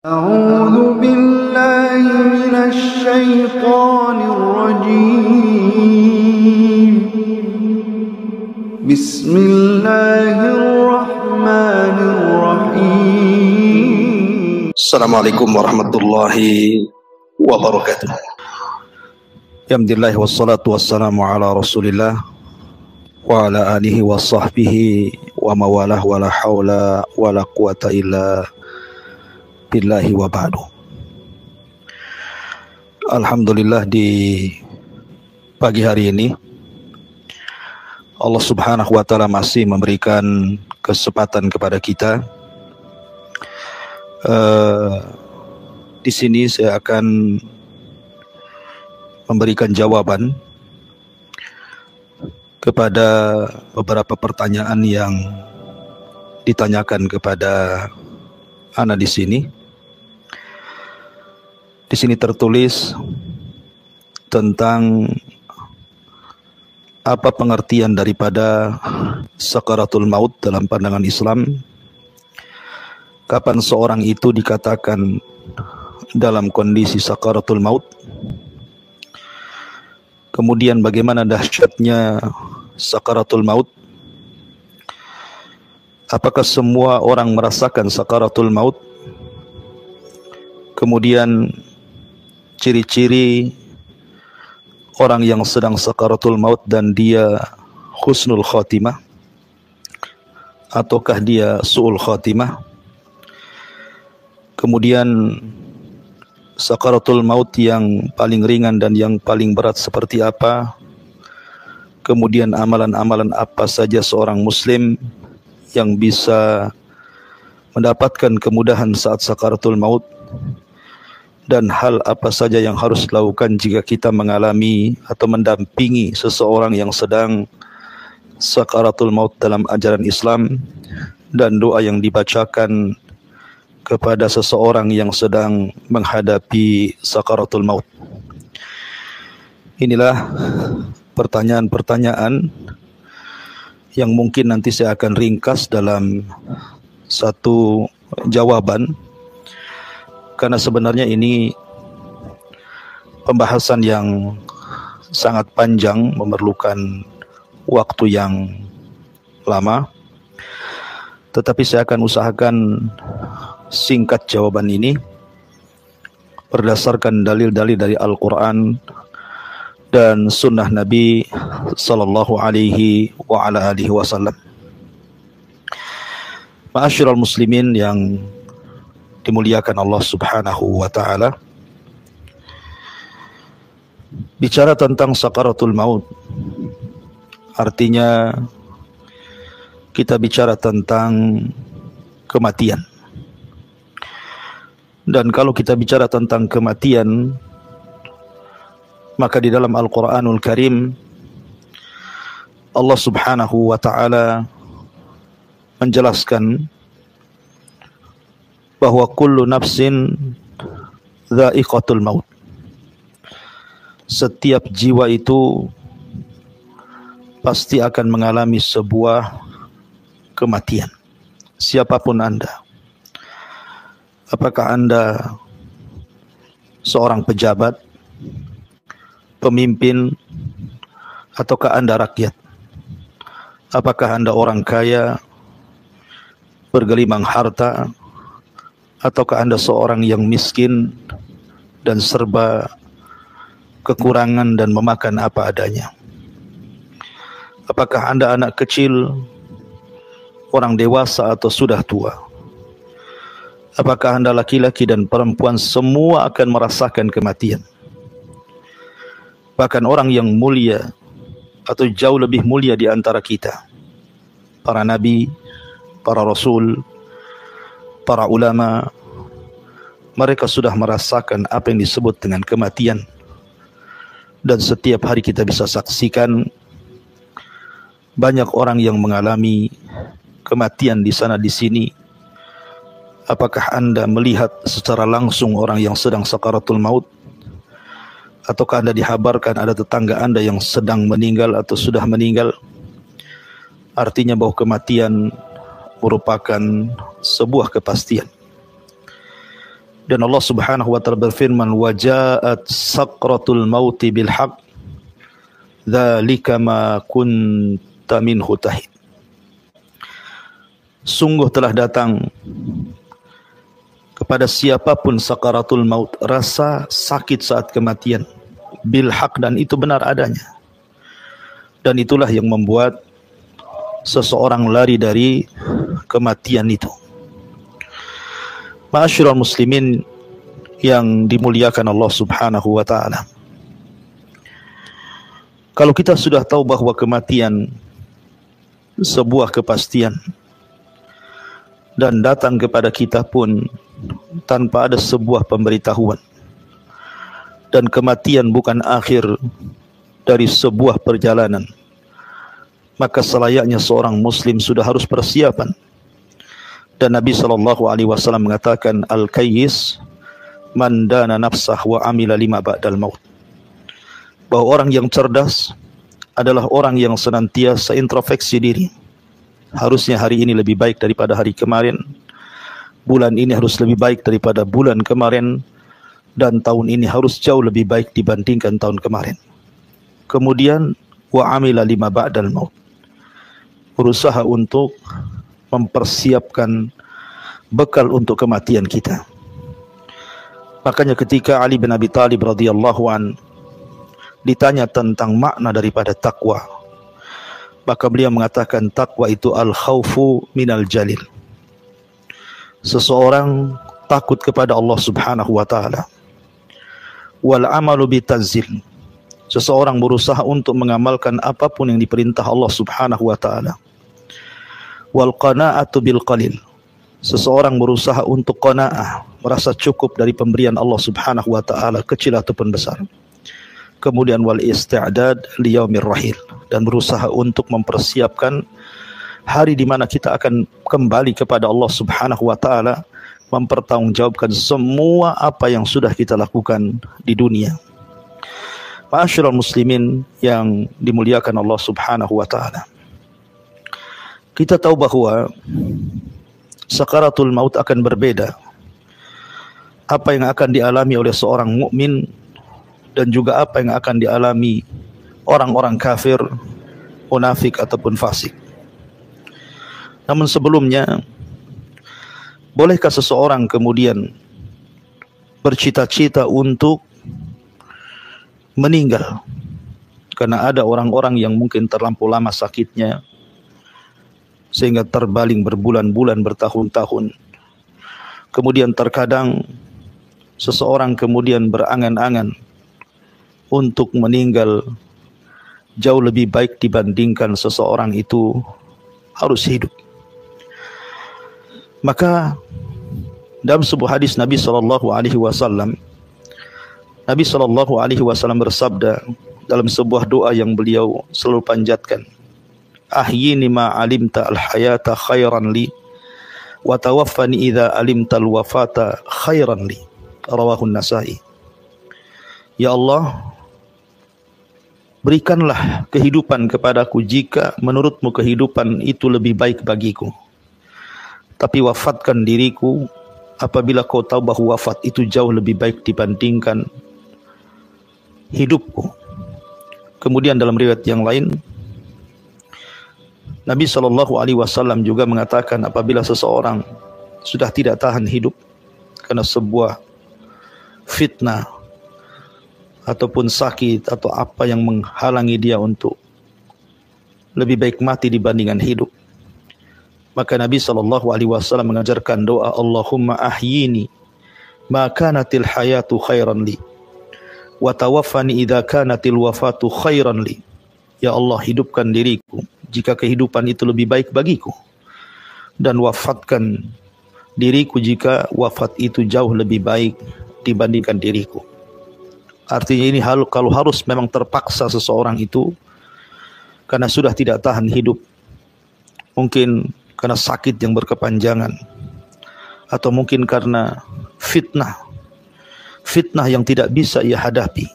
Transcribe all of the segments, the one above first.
أعوذ بالله من الشيطان الرجيم بسم الله الرحمن الرحيم Assalamualaikum warahmatullahi wabarakatuh. Alhamdulillah wassalatu wassalamu ala Rasulillah wa ala alihi wa sahbihi wa mawalah wa la hawla wa la quwata illa billahi wa ba'du. Alhamdulillah, di pagi hari ini Allah Subhanahu wa taala masih memberikan kesempatan kepada kita. Di sini saya akan memberikan jawaban kepada beberapa pertanyaan yang ditanyakan kepada ana di sini. Di sini tertulis tentang apa pengertian daripada sakaratul maut dalam pandangan Islam. Kapan seorang itu dikatakan dalam kondisi sakaratul maut? Kemudian bagaimana dahsyatnya sakaratul maut? Apakah semua orang merasakan sakaratul maut? Kemudian ciri-ciri orang yang sedang sakaratul maut dan dia husnul khatimah ataukah dia su'ul khatimah? Kemudian sakaratul maut yang paling ringan dan yang paling berat seperti apa? Kemudian amalan-amalan apa saja seorang muslim yang bisa mendapatkan kemudahan saat sakaratul maut? Dan hal apa saja yang harus dilakukan jika kita mengalami atau mendampingi seseorang yang sedang sakaratul maut dalam ajaran Islam, dan doa yang dibacakan kepada seseorang yang sedang menghadapi sakaratul maut. Inilah pertanyaan-pertanyaan yang mungkin nanti saya akan ringkas dalam satu jawaban, karena sebenarnya ini pembahasan yang sangat panjang, memerlukan waktu yang lama. Tetapi saya akan usahakan singkat jawaban ini berdasarkan dalil-dalil dari Al-Quran dan sunnah Nabi sallallahu alaihi wa ala alihi wasallam. Ma'asyiral muslimin yang dimuliakan Allah Subhanahu wa taala, bicara tentang sakaratul maut artinya kita bicara tentang kematian. Dan kalau kita bicara tentang kematian, maka di dalam Al-Quranul Karim Allah Subhanahu wa ta'ala menjelaskan bahwa kullu nafsin dha'iqatul maut. Setiap jiwa itu pasti akan mengalami sebuah kematian. Siapapun Anda, apakah Anda seorang pejabat, pemimpin, ataukah Anda rakyat? Apakah Anda orang kaya, bergelimang harta, ataukah Anda seorang yang miskin dan serba kekurangan dan memakan apa adanya? Apakah Anda anak kecil, orang dewasa, atau sudah tua? Apakah Anda laki-laki dan perempuan, semua akan merasakan kematian. Bahkan orang yang mulia atau jauh lebih mulia di antara kita, para nabi, para rasul, para ulama, mereka sudah merasakan apa yang disebut dengan kematian. Dan setiap hari kita bisa saksikan banyak orang yang mengalami kematian di sana di sini. Apakah Anda melihat secara langsung orang yang sedang sakaratul maut? Ataukah Anda dihabarkan ada tetangga Anda yang sedang meninggal atau sudah meninggal? Artinya bahwa kematian merupakan sebuah kepastian. Dan Allah Subhanahu wa taala berfirman, "Wa ja'at sakratul mauti bil haqq, dzalika ma kunta minhu tahid." Sungguh telah datang kepada siapapun sakaratul maut, rasa sakit saat kematian, bil haq, dan itu benar adanya. Dan itulah yang membuat seseorang lari dari kematian itu. Ma'asyiral muslimin yang dimuliakan Allah Subhanahu wa taala. Kalau kita sudah tahu bahwa kematian sebuah kepastian dan datang kepada kita pun tanpa ada sebuah pemberitahuan, dan kematian bukan akhir dari sebuah perjalanan, maka selayaknya seorang muslim sudah harus persiapan. Dan Nabi SAW mengatakan, al-kayyis man dana nafsah wa amila lima ba'dal maut, bahwa orang yang cerdas adalah orang yang senantiasa introspeksi diri. Harusnya hari ini lebih baik daripada hari kemarin, bulan ini harus lebih baik daripada bulan kemarin, dan tahun ini harus jauh lebih baik dibandingkan tahun kemarin. Kemudian wa amila lima ba'dal maut, berusaha untuk mempersiapkan bekal untuk kematian kita. Makanya ketika Ali bin Abi Thalib radhiyallahu an ditanya tentang makna daripada takwa, maka beliau mengatakan takwa itu al-khaufu minal jalil. Seseorang takut kepada Allah Subhanahu wa taala. Wal amalu bitazil. Seseorang berusaha untuk mengamalkan apapun yang diperintah Allah Subhanahu wa taala. Wal qanaa'atu bil qalil. Seseorang berusaha untuk qanaa'ah, merasa cukup dari pemberian Allah Subhanahu wa taala, kecil ataupun besar. Kemudian wal isti'dad li yaumir rahil, dan berusaha untuk mempersiapkan hari di mana kita akan kembali kepada Allah Subhanahu wa taala, mempertanggungjawabkan semua apa yang sudah kita lakukan di dunia. Ma'asyiral muslimin yang dimuliakan Allah Subhanahu wa taala. Kita tahu bahwa sakaratul maut akan berbeda. Apa yang akan dialami oleh seorang mukmin dan juga apa yang akan dialami orang-orang kafir, munafik ataupun fasik. Namun sebelumnya, bolehkah seseorang kemudian bercita-cita untuk meninggal? Karena ada orang-orang yang mungkin terlampau lama sakitnya sehingga terbaling berbulan-bulan, bertahun-tahun. Kemudian terkadang seseorang kemudian berangan-angan untuk meninggal jauh lebih baik dibandingkan seseorang itu harus hidup. Maka dalam sebuah hadis Nabi SAW bersabda dalam sebuah doa yang beliau selalu panjatkan, ahyini ma alimta al-hayata khairan li wa tawaffani idza alimta al-wafata khairan li, rawahu An-Nasa'i. Ya Allah, berikanlah kehidupan kepadaku jika menurutmu kehidupan itu lebih baik bagiku, tapi wafatkan diriku apabila kau tahu bahwa wafat itu jauh lebih baik dibandingkan hidupku. Kemudian dalam riwayat yang lain, Nabi SAW juga mengatakan apabila seseorang sudah tidak tahan hidup karena sebuah fitnah ataupun sakit atau apa yang menghalangi dia untuk lebih baik mati dibandingkan hidup, maka Nabi SAW mengajarkan doa, Allahumma ahyini ma kanatil hayatu khairan li wa tawaffani idza kanatil wafatu khairan li. Ya Allah, hidupkan diriku jika kehidupan itu lebih baik bagiku, dan wafatkan diriku jika wafat itu jauh lebih baik dibandingkan diriku. Artinya ini kalau harus memang terpaksa seseorang itu karena sudah tidak tahan hidup, mungkin karena sakit yang berkepanjangan, atau mungkin karena fitnah yang tidak bisa ia hadapi,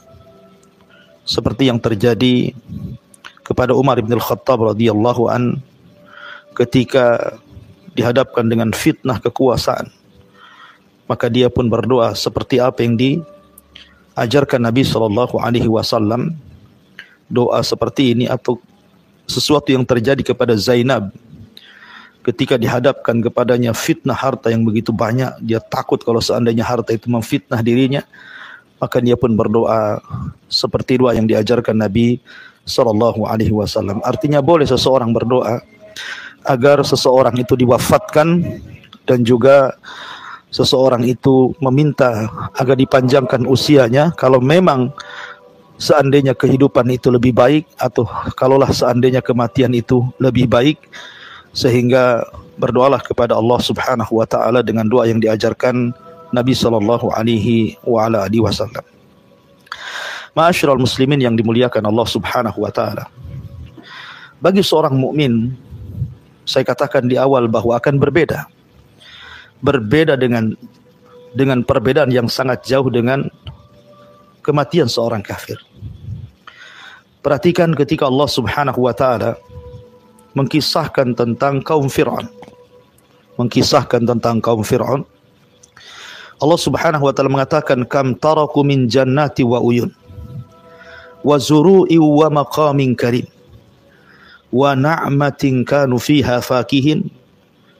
seperti yang terjadi kepada Umar bin Al-Khattab radhiyallahu an ketika dihadapkan dengan fitnah kekuasaan, maka dia pun berdoa seperti apa yang diajarkan Nabi SAW. Doa seperti ini atau sesuatu yang terjadi kepada Zainab ketika dihadapkan kepadanya fitnah harta yang begitu banyak, dia takut kalau seandainya harta itu memfitnah dirinya, maka dia pun berdoa seperti doa yang diajarkan Nabi SAW. Artinya boleh seseorang berdoa agar seseorang itu diwafatkan, dan juga seseorang itu meminta agar dipanjangkan usianya kalau memang seandainya kehidupan itu lebih baik, atau kalaulah seandainya kematian itu lebih baik, sehingga berdoalah kepada Allah Subhanahu wa taala dengan doa yang diajarkan Nabi sallallahu alaihi wasallam. Ma'asyiral muslimin yang dimuliakan Allah Subhanahu wa taala. Bagi seorang mukmin, saya katakan di awal bahwa akan berbeda. Berbeda dengan perbedaan yang sangat jauh dengan kematian seorang kafir. Perhatikan ketika Allah Subhanahu wa taala mengkisahkan tentang kaum Fir'aun. Allah Subhanahu wa taala mengatakan, kam taraku min jannati wa uyun wa zuru'i wa maqamin karim wa na'matin kanu fiha fakihin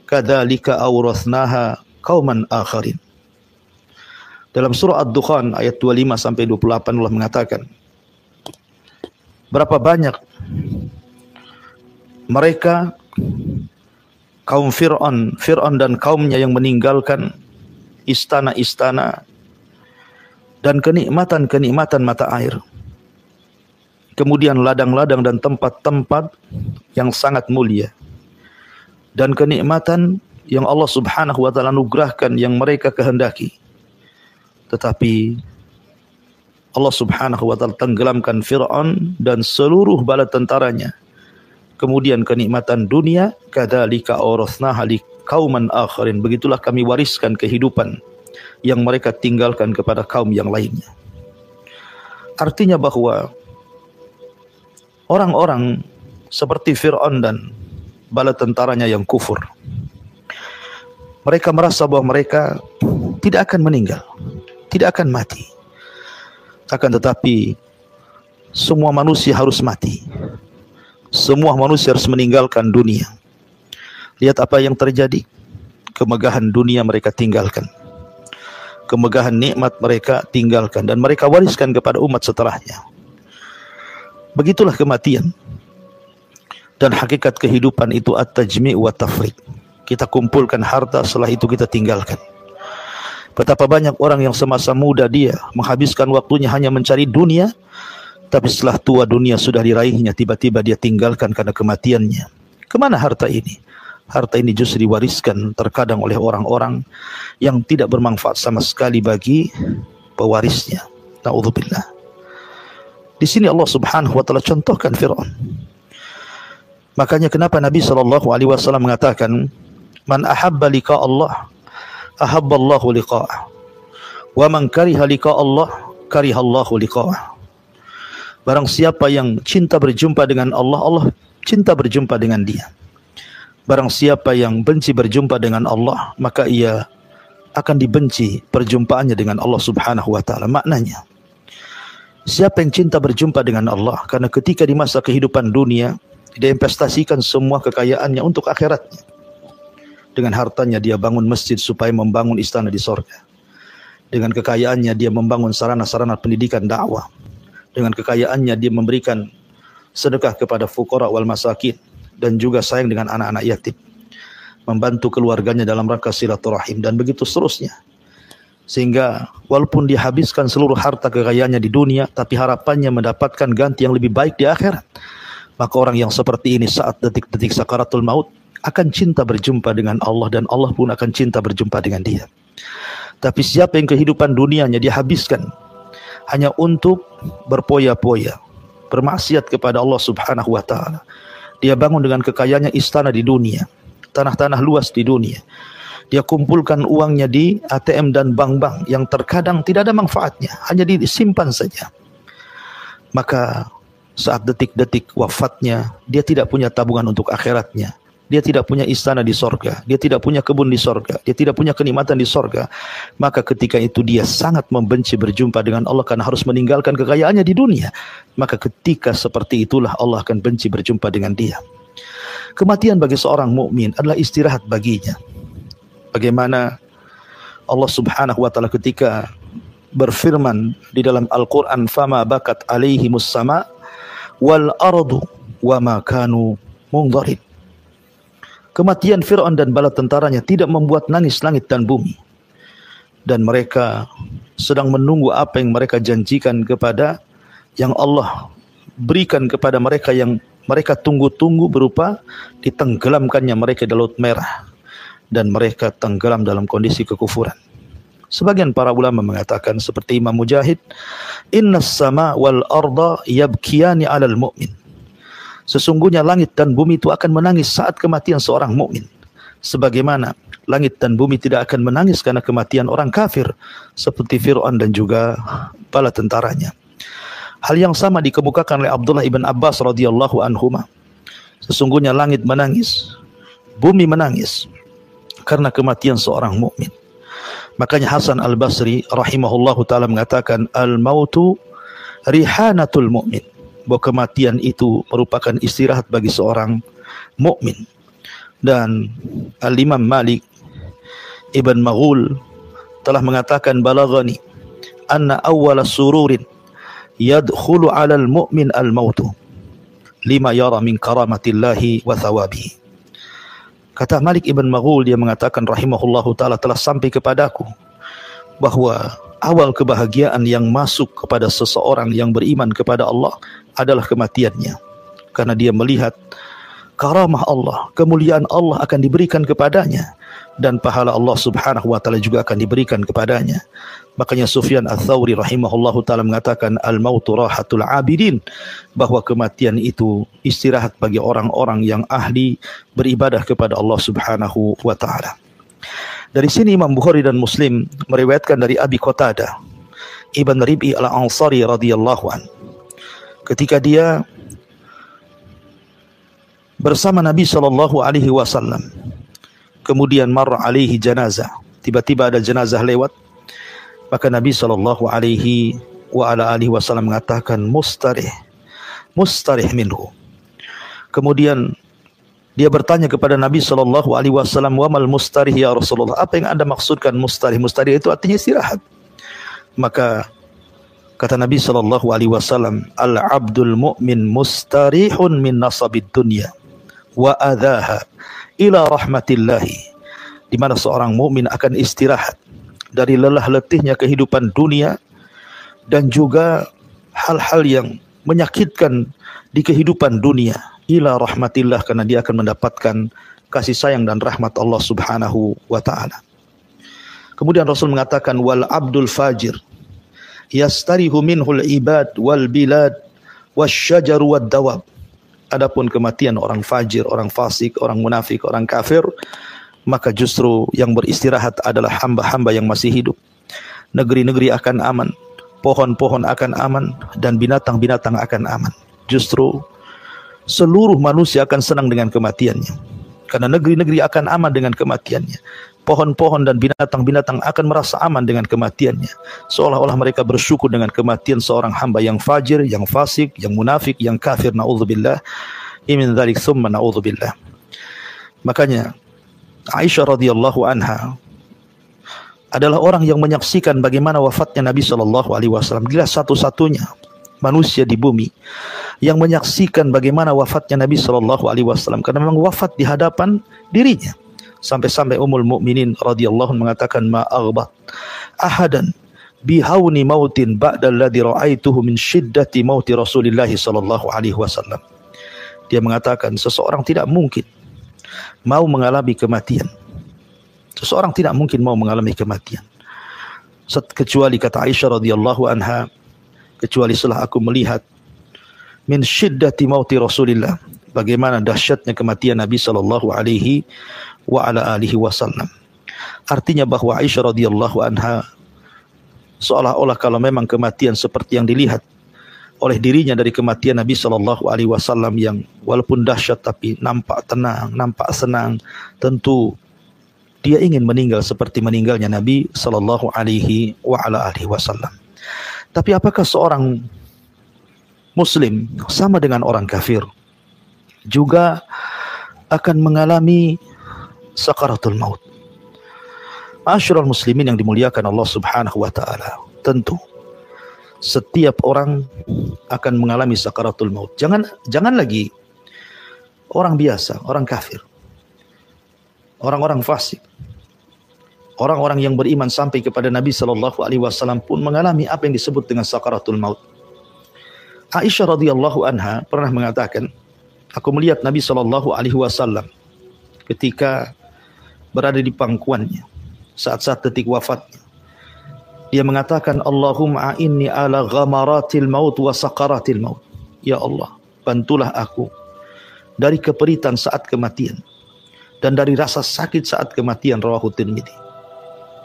kadzalika awrathnaha qauman akharin. Dalam surah Ad-Dukhan ayat 25 sampai 28 Allah mengatakan, berapa banyak mereka kaum Fir'aun dan kaumnya yang meninggalkan istana-istana dan kenikmatan-kenikmatan mata air, kemudian ladang-ladang dan tempat-tempat yang sangat mulia, dan kenikmatan yang Allah Subhanahu wa taala anugerahkan yang mereka kehendaki. Tetapi Allah Subhanahu wa taala tenggelamkan Fir'aun dan seluruh bala tentaranya. Kemudian kenikmatan dunia, kadzalika awrathnaha liqauman akharin, begitulah kami wariskan kehidupan yang mereka tinggalkan kepada kaum yang lainnya. Artinya bahwa orang-orang seperti Fir'aun dan bala tentaranya yang kufur, mereka merasa bahwa mereka tidak akan meninggal, tidak akan mati. Akan tetapi semua manusia harus mati. Semua manusia harus meninggalkan dunia. Lihat apa yang terjadi. Kemegahan dunia mereka tinggalkan. Kemegahan nikmat mereka tinggalkan, dan mereka wariskan kepada umat setelahnya. Begitulah kematian. Dan hakikat kehidupan itu at-tajmi' wa tafriq. Kita kumpulkan harta, setelah itu kita tinggalkan. Betapa banyak orang yang semasa muda dia menghabiskan waktunya hanya mencari dunia, tapi setelah tua dunia sudah diraihnya, tiba-tiba dia tinggalkan karena kematiannya. Kemana harta ini? Harta ini justru diwariskan terkadang oleh orang-orang yang tidak bermanfaat sama sekali bagi pewarisnya. Na'udzubillah. Di sini Allah Subhanahu wa taala contohkan Fir'aun. Makanya kenapa Nabi SAW mengatakan, man ahabba liqa Allah ahabballahu liqa'ah, wa man kariha liqa Allah karihallahu liqa'ah. Barang siapa yang cinta berjumpa dengan Allah, Allah cinta berjumpa dengan dia. Barang siapa yang benci berjumpa dengan Allah, maka ia akan dibenci perjumpaannya dengan Allah Subhanahu wa taala. Maknanya, siapa yang cinta berjumpa dengan Allah, karena ketika di masa kehidupan dunia dia investasikan semua kekayaannya untuk akhiratnya. Dengan hartanya dia bangun masjid supaya membangun istana di sorga. Dengan kekayaannya dia membangun sarana-sarana pendidikan dakwah. Dengan kekayaannya dia memberikan sedekah kepada fuqara wal masakin, dan juga sayang dengan anak-anak yatim, membantu keluarganya dalam rangka silaturahim, dan begitu seterusnya. Sehingga walaupun dia habiskan seluruh harta kekayaannya di dunia, tapi harapannya mendapatkan ganti yang lebih baik di akhirat. Maka orang yang seperti ini saat detik-detik sakaratul maut akan cinta berjumpa dengan Allah, dan Allah pun akan cinta berjumpa dengan dia. Tapi siapa yang kehidupan dunianya dia habiskan hanya untuk berpoya-poya, bermaksiat kepada Allah Subhanahu wa taala. Dia bangun dengan kekayaannya istana di dunia, tanah-tanah luas di dunia. Dia kumpulkan uangnya di ATM dan bank-bank yang terkadang tidak ada manfaatnya, hanya disimpan saja. Maka saat detik-detik wafatnya, dia tidak punya tabungan untuk akhiratnya. dia tidak punya istana di sorga, dia tidak punya kebun di sorga, dia tidak punya kenikmatan di sorga, maka ketika itu dia sangat membenci berjumpa dengan Allah karena harus meninggalkan kekayaannya di dunia. Maka ketika seperti itulah Allah akan benci berjumpa dengan dia. Kematian bagi seorang mukmin adalah istirahat baginya. Bagaimana Allah Subhanahu wa taala ketika berfirman di dalam Al-Qur'an, "Fama bakat alaihimus sama wal ardu wa ma kanu munzarin." Kematian Fir'aun dan bala tentaranya tidak membuat nangis langit dan bumi, dan mereka sedang menunggu apa yang mereka janjikan kepada yang Allah berikan kepada mereka, yang mereka tunggu-tunggu, berupa ditenggelamkannya mereka di Laut Merah, dan mereka tenggelam dalam kondisi kekufuran. Sebagian para ulama mengatakan seperti Imam Mujahid, "Innas sama wal arda yabkiyani 'alal mu'min." Sesungguhnya langit dan bumi itu akan menangis saat kematian seorang mukmin, sebagaimana langit dan bumi tidak akan menangis karena kematian orang kafir seperti Fir'aun dan juga bala tentaranya. Hal yang sama dikemukakan oleh Abdullah ibn Abbas radhiyallahu anhuma. Sesungguhnya langit menangis, bumi menangis karena kematian seorang mukmin. Makanya Hasan Al-Basri rahimahullahu taala mengatakan, "Al-mautu rihanatul mu'min." Bahwa kematian itu merupakan istirahat bagi seorang mukmin. Dan Al-Imam Malik Ibn Maghul telah mengatakan, "Balaghani anna awwala sururin yadkhulu 'alal mu'min al-mautu lima yara min karamatillahi wa thawabihi." Kata Malik Ibn Maghul, dia mengatakan rahimahullahu ta'ala, telah sampai kepadaku bahwa awal kebahagiaan yang masuk kepada seseorang yang beriman kepada Allah adalah kematiannya. Karena dia melihat karamah Allah, kemuliaan Allah akan diberikan kepadanya, dan pahala Allah Subhanahu wa taala juga akan diberikan kepadanya. Makanya Sufyan Ats-Tsauri rahimahullahu taala mengatakan, "Al-mautu rahatul abidin," bahwa kematian itu istirahat bagi orang-orang yang ahli beribadah kepada Allah Subhanahu wa taala. Dari sini Imam Bukhari dan Muslim meriwayatkan dari Abi Qatadah Ibn Rib'i Al-Ansari radhiyallahu an, ketika dia bersama Nabi sallallahu alaihi wasallam, kemudian marra alaihi janazah, tiba-tiba ada jenazah lewat, maka Nabi sallallahu alaihi wasallam mengatakan, mustarih minhu. Kemudian dia bertanya kepada Nabi sallallahu alaihi wasallam, "Wa mal mustarih ya Rasulullah?" Apa yang Anda maksudkan mustarih? Mustarih itu artinya istirahat. Maka kata Nabi sallallahu alaihi wasallam, "Al-'abdul mu'min mustarihun min nasabid dunya wa adhaha ila rahmatillahi." Di mana seorang mukmin akan istirahat dari lelah letihnya kehidupan dunia dan juga hal-hal yang menyakitkan di kehidupan dunia, ila rahmatillah, karena dia akan mendapatkan kasih sayang dan rahmat Allah Subhanahu wa taala. Kemudian Rasul mengatakan, "Wal abdul fajir yastarihu minhul ibad wal bilad wasyajar wad dawab." Adapun kematian orang fajir, orang fasik, orang munafik, orang kafir, maka justru yang beristirahat adalah hamba-hamba yang masih hidup. Negeri-negeri akan aman, pohon-pohon akan aman, dan binatang-binatang akan aman. Justru seluruh manusia akan senang dengan kematiannya, karena negeri-negeri akan aman dengan kematiannya. Pohon-pohon dan binatang-binatang akan merasa aman dengan kematiannya, seolah-olah mereka bersyukur dengan kematian seorang hamba yang fajir, yang fasik, yang munafik, yang kafir. Na'udzubillah min dzalik tsumma na'udzubillah. Makanya Aisyah radhiyallahu anha adalah orang yang menyaksikan bagaimana wafatnya Nabi sallallahu alaihi wasallam. Dia satu-satunya manusia di bumi yang menyaksikan bagaimana wafatnya Nabi sallallahu alaihi wasallam, karena memang wafat di hadapan dirinya. Sampai-sampai Ummul Mukminin radhiyallahu mengatakan, "Ma aghbat ahadan bihauni mautin ba'da alladhi ra'aituhu min shiddati mauti Rasulillah sallallahu alaihi wasallam." Dia mengatakan seseorang tidak mungkin mau mengalami kematian. Seseorang tidak mungkin mau mengalami kematian. Kecuali, kata Aisyah radhiyallahu anha, kecuali setelah aku melihat min syiddati mauti Rasulillah, bagaimana dahsyatnya kematian Nabi sallallahu alaihi wasallam. Artinya bahwa Aisyah radhiyallahu anha seolah-olah kalau memang kematian seperti yang dilihat oleh dirinya dari kematian Nabi Shallallahu Alaihi Wasallam yang walaupun dahsyat tapi nampak tenang, nampak senang. Tentu dia ingin meninggal seperti meninggalnya Nabi Shallallahu Alaihi Wasallam. Tapi apakah seorang Muslim sama dengan orang kafir juga akan mengalami sakaratul maut? Ma'asyiral muslimin yang dimuliakan Allah Subhanahu wa taala, tentu setiap orang akan mengalami sakaratul maut. Jangan lagi orang biasa, orang kafir, orang-orang fasik, orang-orang yang beriman sampai kepada Nabi Shallallahu Alaihi Wasallam pun mengalami apa yang disebut dengan sakaratul maut. Aisyah radhiyallahu anha pernah mengatakan, aku melihat Nabi Shallallahu Alaihi Wasallam ketika berada di pangkuannya saat-saat detik wafatnya. Dia mengatakan, Allahumma inni ala ghamaratil maut wa sakaratil maut. Ya Allah, bantulah aku dari keperitan saat kematian dan dari rasa sakit saat kematian. Rawahu Tirmidzi.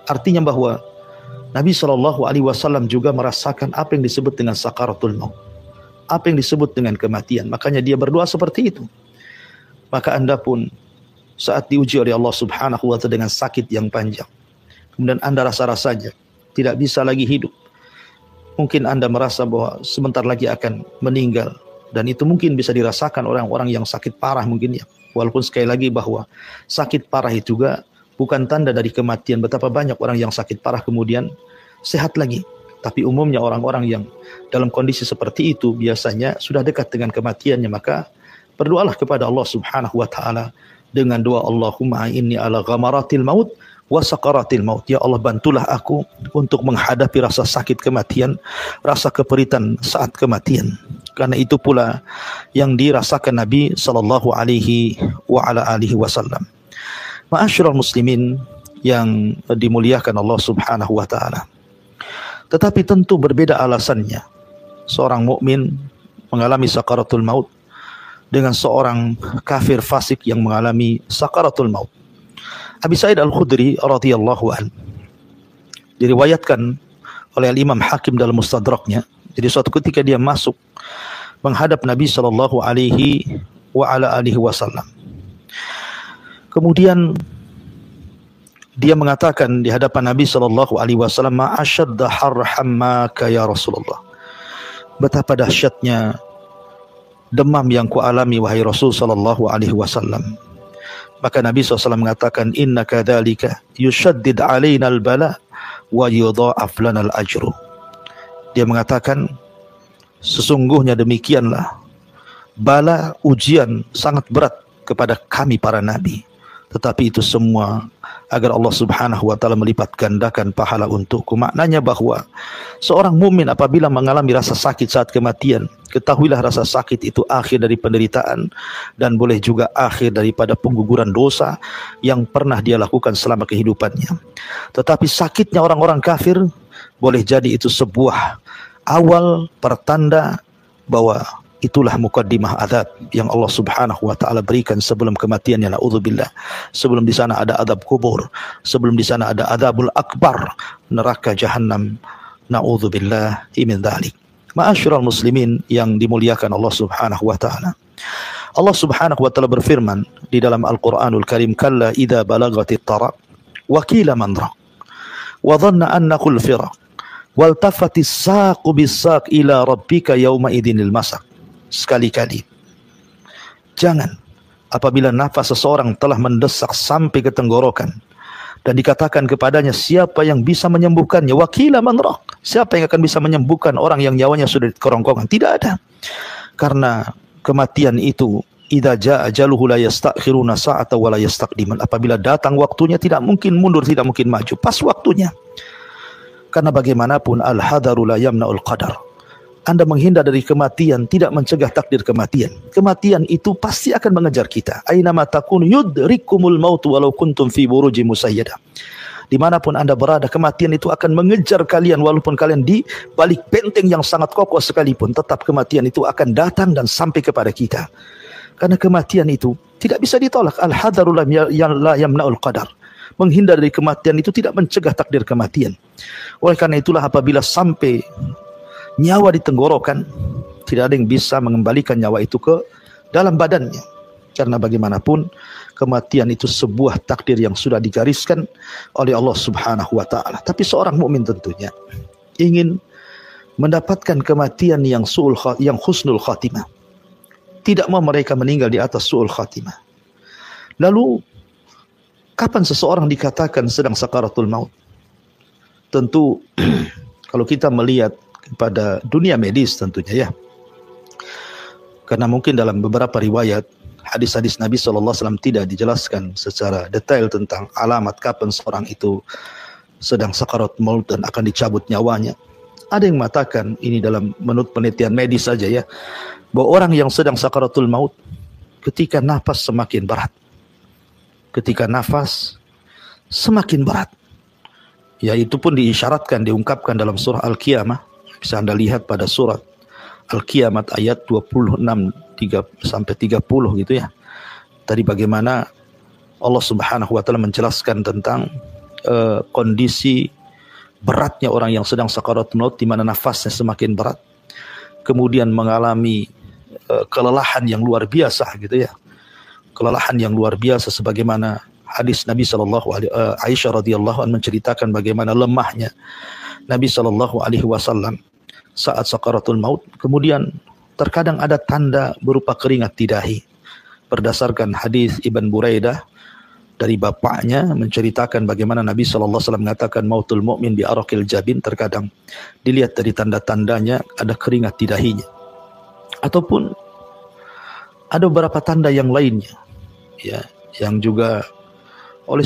Artinya bahwa Nabi Shallallahu Alaihi Wasallam juga merasakan apa yang disebut dengan sakaratul maut, apa yang disebut dengan kematian. Makanya dia berdoa seperti itu. Maka Anda pun saat diuji oleh Allah Subhanahu wa taala dengan sakit yang panjang, kemudian Anda rasa-rasanya tidak bisa lagi hidup. Mungkin Anda merasa bahwa sebentar lagi akan meninggal, dan itu mungkin bisa dirasakan orang-orang yang sakit parah mungkin ya. Walaupun sekali lagi bahwa sakit parah itu juga bukan tanda dari kematian. Betapa banyak orang yang sakit parah kemudian sehat lagi. Tapi umumnya orang-orang yang dalam kondisi seperti itu biasanya sudah dekat dengan kematiannya. Maka berdoalah kepada Allah Subhanahu wa taala dengan doa, Allahumma inni ala ghamaratil maut wa sakaratil maut. Ya Allah, bantulah aku untuk menghadapi rasa sakit kematian, rasa keperitan saat kematian. Karena itu pula yang dirasakan Nabi sallallahu alaihi wasallam. Ma'asyiral muslimin yang dimuliakan Allah Subhanahu wa taala. Tetapi tentu berbeda alasannya seorang mukmin mengalami sakaratul maut dengan seorang kafir fasik yang mengalami sakaratul maut. Abi Sa'id Al-Khudri radhiyallahu an, diriwayatkan oleh Imam Hakim dalam Mustadraknya. Jadi suatu ketika dia masuk menghadap Nabi sallallahu alaihi wasallam. Kemudian dia mengatakan di hadapan Nabi sallallahu alaihi wasallam, "Ma ashadda harhamaka ya Rasulullah." Betapa dahsyatnya demam yang kualami wahai Rasul sallallahu alaihi wasallam. Maka Nabi SAW mengatakan, inna kadzalika yushaddid alaina al-bala wa yudha'af lana al-ajru. Dia mengatakan, sesungguhnya demikianlah bala, ujian sangat berat kepada kami para nabi, tetapi itu semua agar Allah Subhanahu wa taala melipat gandakan pahala untukku. Maknanya bahwa seorang mukmin apabila mengalami rasa sakit saat kematian, ketahuilah rasa sakit itu akhir dari penderitaan dan boleh juga akhir daripada pengguguran dosa yang pernah dia lakukan selama kehidupannya. Tetapi sakitnya orang-orang kafir boleh jadi itu sebuah awal pertanda bahwa itulah mukaddimah azab yang Allah Subhanahu wa taala berikan sebelum kematiannya, naudzubillah. Sebelum di sana ada azab kubur, sebelum di sana ada azabul akbar, neraka jahanam, naudzubillah min dzalik. Ma'asyiral muslimin yang dimuliakan Allah Subhanahu wa taala. Allah Subhanahu wa taala berfirman di dalam Al-Qur'anul Karim, kalla idza balagatit taraq wa qila man raq wa dhanna annahu al-firaq wal tafatis saqu bis-saq ila rabbika yauma idinil masaq. Sekali-kali jangan apabila nafas seseorang telah mendesak sampai ke tenggorokan dan dikatakan kepadanya, siapa yang bisa menyembuhkannya? Wakila man raq, siapa yang akan bisa menyembuhkan orang yang nyawanya sudah di kerongkongan? Tidak ada. Karena kematian itu idza jaa ajaluhu la yastakhiruna sa'ata wa la yastaqdimun. Apabila datang waktunya tidak mungkin mundur, tidak mungkin maju, pas waktunya. Karena bagaimanapun al-hadaru la yamna'ul qadar. Anda menghindar dari kematian tidak mencegah takdir kematian. Kematian itu pasti akan mengejar kita. Aina ma takun yudrikumul maut walau kuntum fi burujin musayyadah. Dimanapun Anda berada, kematian itu akan mengejar kalian walaupun kalian di balik benteng yang sangat kokoh sekalipun. Tetap kematian itu akan datang dan sampai kepada kita. Karena kematian itu tidak bisa ditolak. Al-hadaru la yamna'ul qadar. Menghindar dari kematian itu tidak mencegah takdir kematian. Oleh karena itulah apabila sampai nyawa di tenggorokan, Tidak ada yang bisa mengembalikan nyawa itu ke dalam badannya. Karena bagaimanapun kematian itu sebuah takdir yang sudah digariskan oleh Allah Subhanahu wa taala. Tapi seorang mukmin tentunya ingin mendapatkan kematian yang husnul khatimah. Tidak mau mereka meninggal di atas su'ul khatimah. Lalu kapan seseorang dikatakan sedang sakaratul maut? Tentu kalau kita melihat kepada dunia medis tentunya ya. Karena mungkin dalam beberapa riwayat hadis-hadis Nabi SAW tidak dijelaskan secara detail tentang alamat kapan seorang itu sedang sakarat maut dan akan dicabut nyawanya. Ada yang mengatakan ini dalam menurut penelitian medis saja ya, bahwa orang yang sedang sakaratul maut ketika nafas semakin berat. Ketika nafas semakin berat. Ya, itu pun diisyaratkan, diungkapkan dalam surah Al-Qiyamah. Bisa Anda lihat pada surat Al-Qiyamah ayat 26 sampai 30 gitu ya. Tadi bagaimana Allah Subhanahu wa taala menjelaskan tentang kondisi beratnya orang yang sedang sakaratul maut, di mana nafasnya semakin berat, kemudian mengalami kelelahan yang luar biasa gitu ya. Kelelahan yang luar biasa sebagaimana hadis Nabi Aisyah radhiyallahu anha menceritakan bagaimana lemahnya Nabi SAW saat sakaratul maut. Kemudian terkadang ada tanda berupa keringat di dahi. Berdasarkan hadis Ibn Buraidah dari bapaknya menceritakan bagaimana Nabi SAW mengatakan mautul mu'min bi araqil jabin. Terkadang dilihat dari tanda-tandanya ada keringat di dahinya. Ataupun ada beberapa tanda yang lainnya ya, yang juga oleh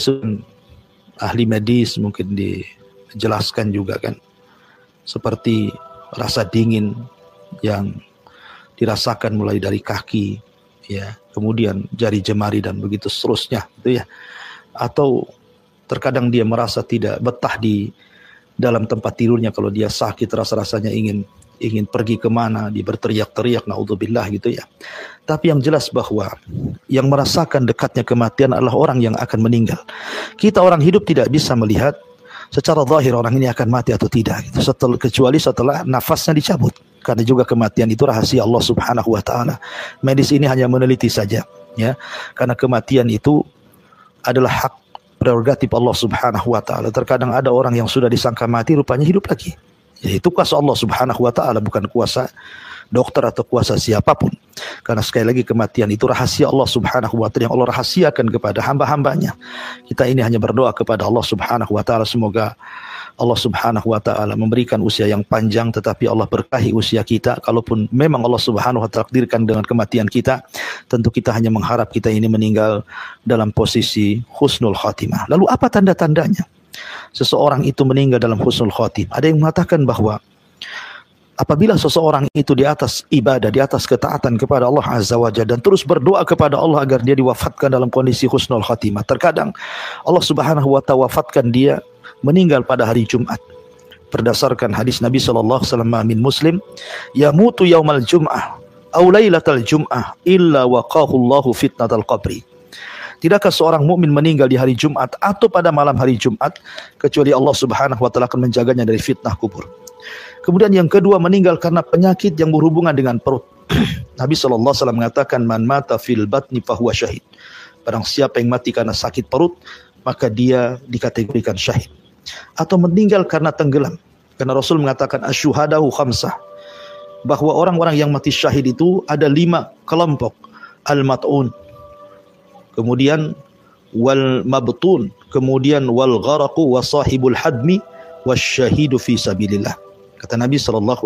ahli medis mungkin dijelaskan juga kan, seperti rasa dingin yang dirasakan mulai dari kaki ya, kemudian jari jemari dan begitu seterusnya gitu ya. Atau terkadang dia merasa tidak betah di dalam tempat tidurnya, kalau dia sakit rasa-rasanya ingin pergi kemana, dia berteriak-teriak, naudzubillah gitu ya. Tapi yang jelas bahwa yang merasakan dekatnya kematian adalah orang yang akan meninggal. Kita orang hidup tidak bisa melihat secara zahir orang ini akan mati atau tidak gitu, kecuali setelah nafasnya dicabut. Karena juga kematian itu rahasia Allah Subhanahu wa taala. Medis ini hanya meneliti saja ya. Karena kematian itu adalah hak prerogatif Allah Subhanahu wa taala. Terkadang ada orang yang sudah disangka mati rupanya hidup lagi. Ya, itu kuasa Allah Subhanahu wa taala, bukan kuasa dokter atau kuasa siapapun. Karena sekali lagi kematian itu rahasia Allah Subhanahu wa taala yang Allah rahasiakan kepada hamba-hambanya. Kita ini hanya berdoa kepada Allah Subhanahu wa taala, semoga Allah Subhanahu wa taala memberikan usia yang panjang, tetapi Allah berkahi usia kita. Kalaupun memang Allah Subhanahu wa taala takdirkan dengan kematian kita, tentu kita hanya mengharap kita ini meninggal dalam posisi husnul khatimah. Lalu apa tanda-tandanya seseorang itu meninggal dalam husnul khatimah? Ada yang mengatakan bahwa apabila seseorang itu di atas ibadah, di atas ketaatan kepada Allah Azza wa Jalla dan terus berdoa kepada Allah agar dia diwafatkan dalam kondisi husnul khatimah, terkadang Allah Subhanahu wa taala wafatkan dia meninggal pada hari Jumat. Berdasarkan hadis Nabi sallallahu alaihi wasallam min Muslim, yamutu yaumal jum'ah aw lailatal jum'ah illa waqahu Allahu fitnatal qabri. Tidakkah seorang mukmin meninggal di hari Jumat atau pada malam hari Jumat kecuali Allah Subhanahu wa taala akan menjaganya dari fitnah kubur. Kemudian yang kedua, meninggal karena penyakit yang berhubungan dengan perut. Nabi sallallahu alaihi wasallam mengatakan man mata fil batni fahuwa syahid. Barang siapa yang mati karena sakit perut, maka dia dikategorikan syahid. Atau meninggal karena tenggelam. Karena Rasul mengatakan asyuhadahu khamsah, bahwa orang-orang yang mati syahid itu ada 5 kelompok. Al-mat'un, kemudian wal mabtun, kemudian wal gharaqu wa sahibul hadmi wasyahidu fi sabilillah. Kata Nabi SAW,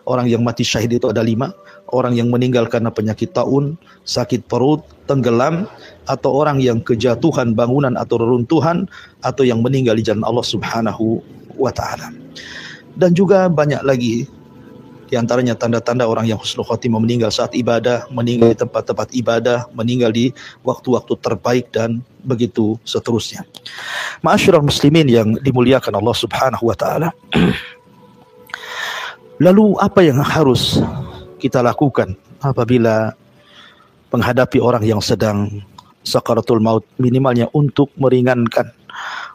orang yang mati syahid itu ada 5. Orang yang meninggal karena penyakit taun, sakit perut, tenggelam, atau orang yang kejatuhan bangunan atau reruntuhan, atau yang meninggal di jalan Allah Subhanahu wa taala. Dan juga banyak lagi di antaranya tanda-tanda orang yang husnul khotimah, meninggal saat ibadah, meninggal di tempat-tempat ibadah, meninggal di waktu-waktu terbaik, dan begitu seterusnya. Ma'asyiral muslimin yang dimuliakan Allah Subhanahu wa taala. Lalu apa yang harus kita lakukan apabila menghadapi orang yang sedang sakaratul maut, minimalnya untuk meringankan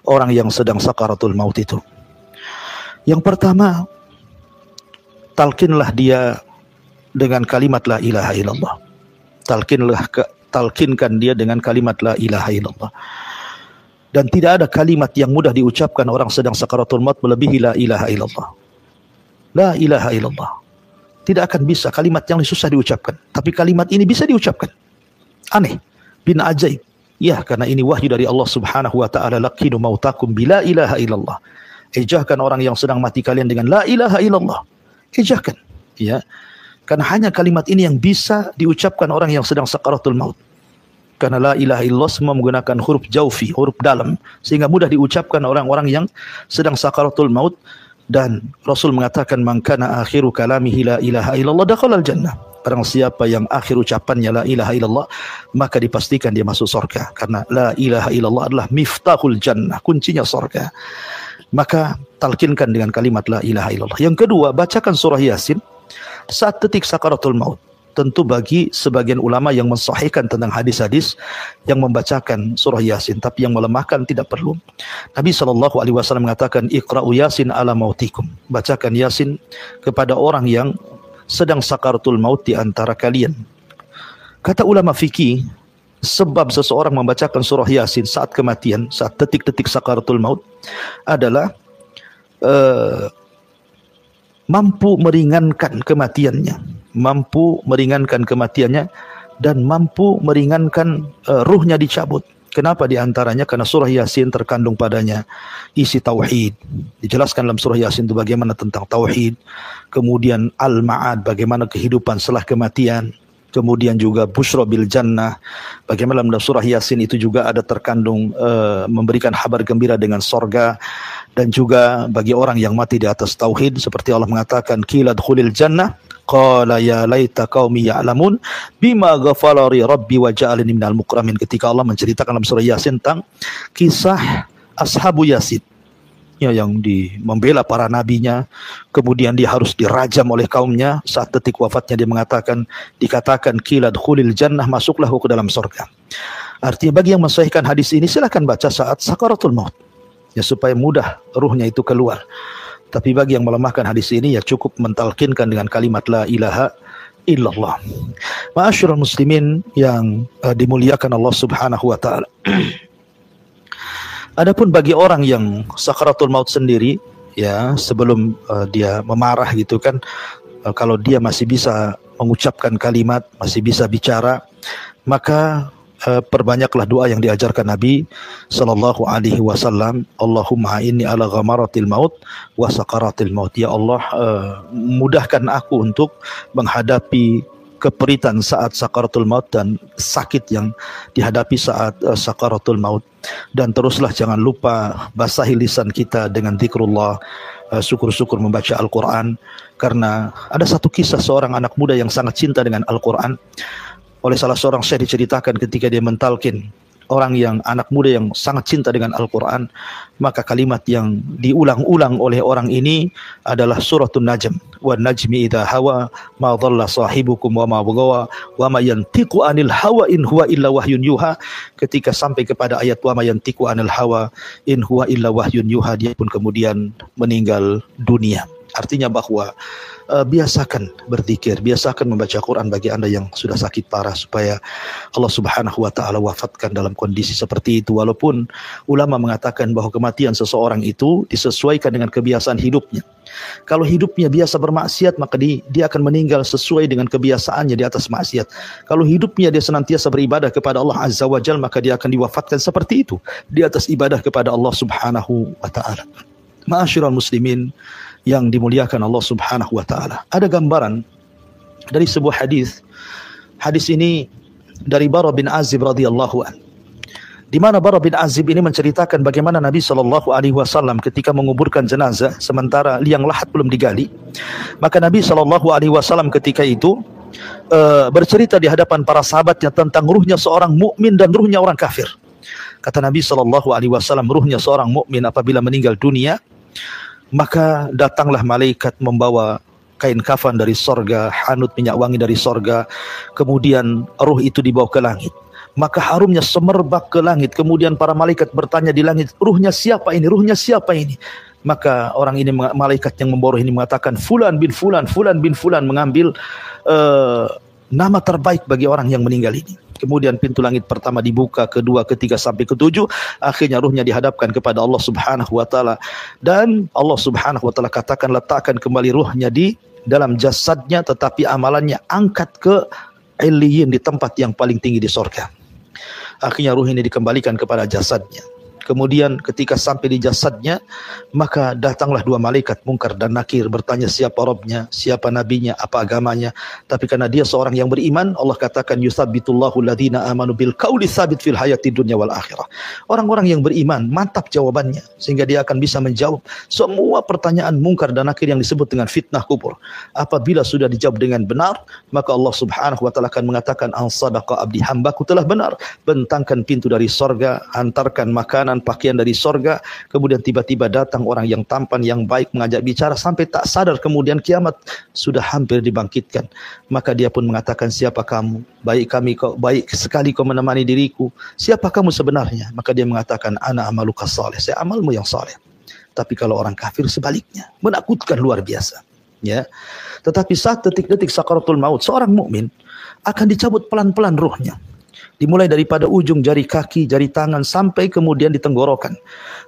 orang yang sedang sakaratul maut itu? Yang pertama, talkinlah dia dengan kalimat la ilaha illallah. Talkinkan dia dengan kalimat la ilaha illallah. Dan tidak ada kalimat yang mudah diucapkan orang sedang sakaratul maut melebihi la ilaha illallah. La ilaha illallah. Tidak akan bisa kalimat yang susah diucapkan, tapi kalimat ini bisa diucapkan. Aneh, bin ajaib. Ya, karena ini wahyu dari Allah Subhanahu wa taala, laqinu mautakum bila ilaha illallah. Ejahkan orang yang sedang mati kalian dengan la ilaha illallah. Ejahkan, ya. Karena hanya kalimat ini yang bisa diucapkan orang yang sedang sakaratul maut. Karena la ilaha illallah semua menggunakan huruf jaufi, huruf dalam, sehingga mudah diucapkan orang-orang yang sedang sakaratul maut. Dan Rasul mengatakan, man kana akhiru kalamihi la ilaha illallah dakhalal jannah. Barang siapa yang akhir ucapannya la ilaha illallah, maka dipastikan dia masuk surga. Karena la ilaha illallah adalah miftahul jannah, kuncinya surga. Maka talkinkan dengan kalimat la ilaha illallah. Yang kedua, bacakan surah Yasin saat detik sakaratul maut. Tentu bagi sebagian ulama yang mensahihkan tentang hadis-hadis yang membacakan surah Yasin, tapi yang melemahkan tidak perlu. Nabi SAW mengatakan, Iqra'u Yasin ala mautikum. Bacakan Yasin kepada orang yang sedang sakaratul maut di antara kalian. Kata ulama fikih, sebab seseorang membacakan surah Yasin saat kematian, saat detik-detik sakaratul maut adalah mampu meringankan kematiannya, dan mampu meringankan ruhnya dicabut. Kenapa diantaranya? Karena surah Yasin terkandung padanya isi tauhid. Dijelaskan dalam surah Yasin itu bagaimana tentang tauhid, kemudian al-ma'ad, bagaimana kehidupan setelah kematian, kemudian juga busyra bil jannah, bagaimana dalam surah Yasin itu juga ada terkandung memberikan kabar gembira dengan sorga. Dan juga bagi orang yang mati di atas tauhid, seperti Allah mengatakan, qila dkhulil jannah qala ya laita qaumi ya'lamun bima ghafara li rabbi wa ja'alani minal mukramin. Ketika Allah menceritakan dalam surah Yasin tentang kisah ashabu Yasin, ya, yang membela para nabinya, kemudian dia harus dirajam oleh kaumnya. Saat detik wafatnya dia dikatakan qila dkhulil jannah, masuklah ke dalam surga. Artinya bagi yang mensahihkan hadis ini, silakan baca saat sakaratul maut, ya, supaya mudah ruhnya itu keluar. Tapi bagi yang melemahkan hadis ini, ya cukup mentalkinkan dengan kalimat la ilaha illallah. Ma'asyiral muslimin yang dimuliakan Allah Subhanahu wa taala. Adapun bagi orang yang sakaratul maut sendiri, ya, sebelum dia memarah gitu kan, kalau dia masih bisa mengucapkan kalimat, masih bisa bicara, maka perbanyaklah doa yang diajarkan Nabi sallallahu alaihi wasallam. Allahumma inni ala ghamaratil maut wa sakaratil maut. Ya Allah, mudahkan aku untuk menghadapi keperitan saat sakaratul maut dan sakit yang dihadapi saat sakaratul maut. Dan teruslah jangan lupa basahi lisan kita dengan zikrullah, syukur-syukur membaca Al-Quran. Karena ada satu kisah seorang anak muda yang sangat cinta dengan Al-Quran. Oleh salah seorang syekh diceritakan ketika dia mentalkin orang yang anak muda yang sangat cinta dengan Al-Quran, maka kalimat yang diulang-ulang oleh orang ini adalah suratul Najm. Wan najmi idza hawa ma dhalla sahibukum wa ma baghawa wa ma yantiqu anil hawa in huwa illa wahyun yuha. Ketika sampai kepada ayat wa ma yantiqu anil hawa in huwa illa wahyun yuha, dia pun kemudian meninggal dunia. Artinya bahwa biasakan berzikir, biasakan membaca Quran bagi Anda yang sudah sakit parah, supaya Allah Subhanahu wa taala wafatkan dalam kondisi seperti itu. Walaupun ulama mengatakan bahwa kematian seseorang itu disesuaikan dengan kebiasaan hidupnya. Kalau hidupnya biasa bermaksiat, maka dia akan meninggal sesuai dengan kebiasaannya di atas maksiat. Kalau hidupnya dia senantiasa beribadah kepada Allah Azza wa Jalla, maka dia akan diwafatkan seperti itu, di atas ibadah kepada Allah Subhanahu wa taala. Ma'asyiral muslimin yang dimuliakan Allah Subhanahu wa taala. Ada gambaran dari sebuah hadis. Hadis ini dari Bara bin Azib radhiyallahu an. Di mana Bara bin Azib ini menceritakan bagaimana Nabi sallallahu alaihi wasallam ketika menguburkan jenazah sementara liang lahat belum digali, maka Nabi sallallahu alaihi wasallam ketika itu bercerita di hadapan para sahabatnya tentang ruhnya seorang mukmin dan ruhnya orang kafir. Kata Nabi sallallahu alaihi wasallam, ruhnya seorang mukmin apabila meninggal dunia, maka datanglah malaikat membawa kain kafan dari sorga, hanut minyak wangi dari sorga, kemudian ruh itu dibawa ke langit. Maka harumnya semerbak ke langit. Kemudian para malaikat bertanya di langit, ruhnya siapa ini? Ruhnya siapa ini? Maka orang ini, malaikat yang membawa ruh ini mengatakan, Fulan bin Fulan, Fulan bin Fulan, mengambil nama terbaik bagi orang yang meninggal ini. Kemudian pintu langit pertama dibuka, kedua, ketiga, sampai ketujuh. Akhirnya ruhnya dihadapkan kepada Allah Subhanahu wa ta'ala. Dan Allah Subhanahu wa ta'ala katakan, letakkan kembali ruhnya di dalam jasadnya, tetapi amalannya angkat ke Illiyin, di tempat yang paling tinggi di surga. Akhirnya ruh ini dikembalikan kepada jasadnya. Kemudian ketika sampai di jasadnya, maka datanglah dua malaikat Munkar dan Nakir bertanya siapa Rabbnya, siapa nabinya, apa agamanya. Tapi karena dia seorang yang beriman, Allah katakan yusabbitullahu alladhina amanu bil qauli tsabit fil hayati dunya wal akhirah. Orang-orang yang beriman mantap jawabannya, sehingga dia akan bisa menjawab semua pertanyaan Munkar dan Nakir yang disebut dengan fitnah kubur. Apabila sudah dijawab dengan benar, maka Allah Subhanahu wa taala akan mengatakan an sadaqa abdi, hambaku telah benar. Bentangkan pintu dari sorga, hantarkan makanan, pakaian dari sorga. Kemudian tiba-tiba datang orang yang tampan, yang baik, mengajak bicara sampai tak sadar. Kemudian kiamat sudah hampir dibangkitkan. Maka dia pun mengatakan, siapa kamu? Baik sekali kau menemani diriku. Siapa kamu sebenarnya? Maka dia mengatakan, ana amaluka saleh, saya amalmu yang saleh. Tapi kalau orang kafir sebaliknya, menakutkan luar biasa. Ya. Tetapi saat detik-detik sakaratul maut, seorang mukmin akan dicabut pelan-pelan ruhnya. Dimulai daripada ujung jari kaki, jari tangan, sampai kemudian di tenggorokan.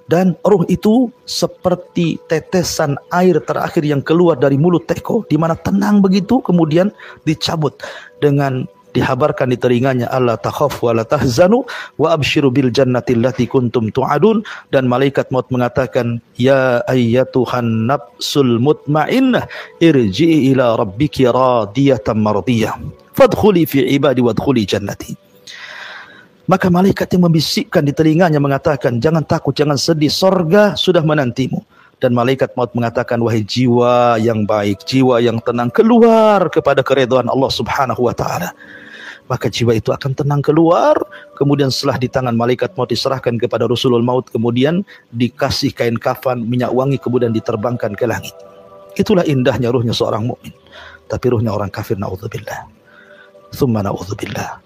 Dan ruh itu seperti tetesan air terakhir yang keluar dari mulut teko, di mana tenang begitu, kemudian dicabut dengan dihabarkan di telinganya, alla takhafu wa la tahzanu wa abshiru bil jannati allati kuntum tu'adun. Dan malaikat maut mengatakan, ya ayyatuhan nafsul mutmainnah irji'i ila rabbiki radiyatan mardiyah fadkhuli fi ibadi wadkhuli jannati. Maka malaikat yang membisikkan di telinganya mengatakan, jangan takut, jangan sedih, sorga sudah menantimu. Dan malaikat maut mengatakan, wahai jiwa yang baik, jiwa yang tenang, keluar kepada keridhaan Allah Subhanahu wa ta'ala. Maka jiwa itu akan tenang keluar. Kemudian setelah di tangan malaikat maut diserahkan kepada Rasulul Maut, kemudian dikasih kain kafan, minyak wangi, kemudian diterbangkan ke langit. Itulah indahnya ruhnya seorang mukmin. Tapi ruhnya orang kafir, na'udzubillah, tsumma na'udzubillah.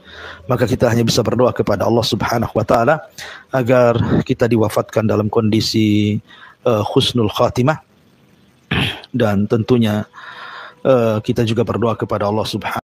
Maka kita hanya bisa berdoa kepada Allah Subhanahu wa ta'ala agar kita diwafatkan dalam kondisi husnul khatimah. Dan tentunya kita juga berdoa kepada Allah Subhanahu